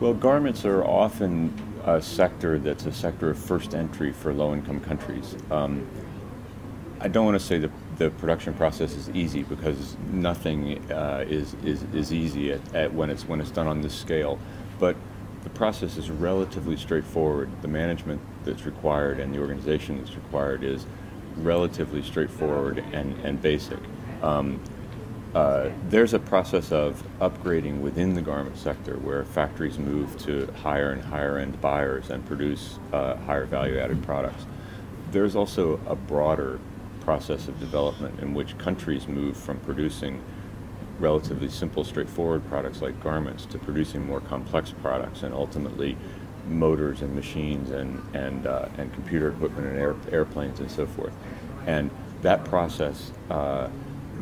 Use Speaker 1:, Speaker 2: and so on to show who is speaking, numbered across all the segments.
Speaker 1: Well, garments are often a sector that's a sector of first entry for low-income countries. I don't want to say the production process is easy, because nothing is easy when it's done on this scale, but the process is relatively straightforward. The management that's required and the organization that's required is relatively straightforward and basic. There's a process of upgrading within the garment sector where factories move to higher and higher end buyers and produce higher value added products. There's also a broader process of development in which countries move from producing relatively simple, straightforward products like garments to producing more complex products, and ultimately motors and machines and computer equipment and airplanes and so forth. And that process,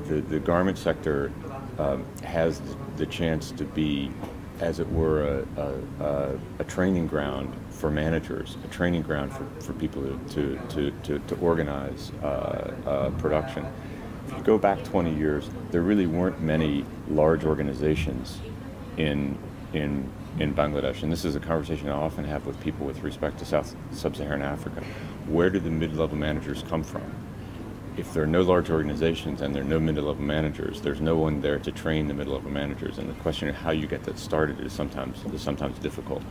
Speaker 1: the garment sector has the chance to be, as it were, a training ground for managers, a training ground for people to organize production. If you go back 20 years, there really weren't many large organizations in Bangladesh, and this is a conversation I often have with people with respect to sub-Saharan Africa. Where do the mid-level managers come from? If there are no large organizations and there are no mid-level managers, there's no one there to train the mid-level managers, and the question of how you get that started is sometimes difficult.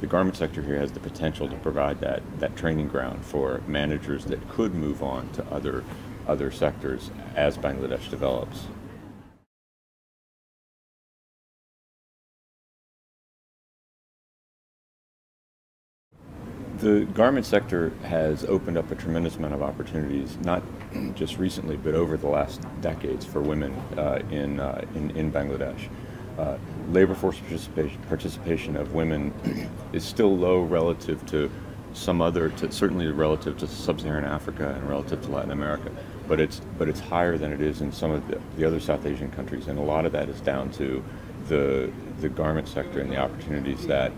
Speaker 1: The garment sector here has the potential to provide that training ground for managers that could move on to other sectors as Bangladesh develops. The garment sector has opened up a tremendous amount of opportunities, not just recently, but over the last decades for women in Bangladesh. Labor force participation of women is still low relative to certainly relative to sub-Saharan Africa and relative to Latin America, but it's higher than it is in some of the other South Asian countries, and a lot of that is down to the garment sector and the opportunities that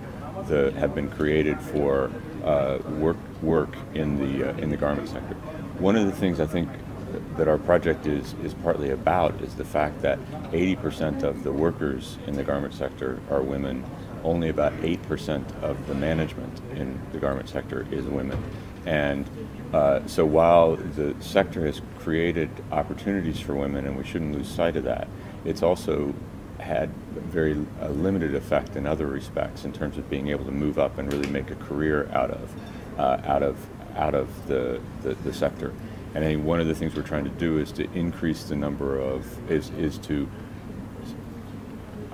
Speaker 1: have been created for work in the garment sector. One of the things I think that our project is partly about is the fact that 80% of the workers in the garment sector are women. Only about 8% of the management in the garment sector is women. And so while the sector has created opportunities for women, and we shouldn't lose sight of that, it's also had very limited effect in other respects in terms of being able to move up and really make a career out of the sector. And I think one of the things we're trying to do is to increase the number is to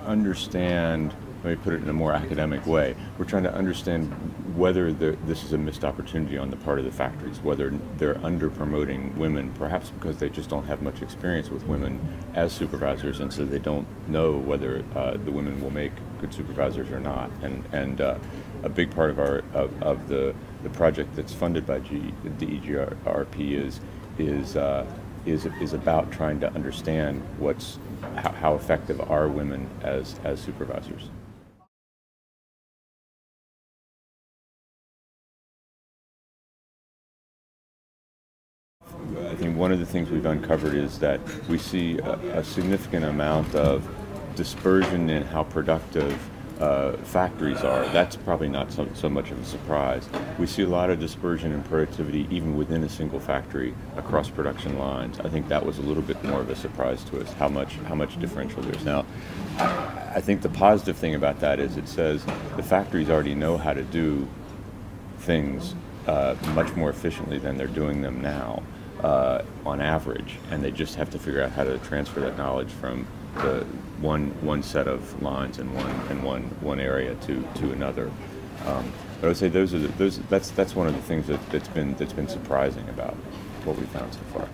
Speaker 1: understand. Let me put it in a more academic way. We're trying to understand whether this is a missed opportunity on the part of the factories, whether they're under-promoting women, perhaps because they just don't have much experience with women as supervisors, and so they don't know whether the women will make good supervisors or not. And a big part of the project that's funded by DEGRP is about trying to understand how effective are women as supervisors. I think one of the things we've uncovered is that we see a significant amount of dispersion in how productive factories are. That's probably not so much of a surprise. We see a lot of dispersion in productivity even within a single factory across production lines. I think that was a little bit more of a surprise to us, how much differential there's. Now, I think the positive thing about that is it says the factories already know how to do things much more efficiently than they're doing them now on average, and they just have to figure out how to transfer that knowledge from the one set of lines and one area to another. But I would say that's one of the things that's been surprising about what we found so far.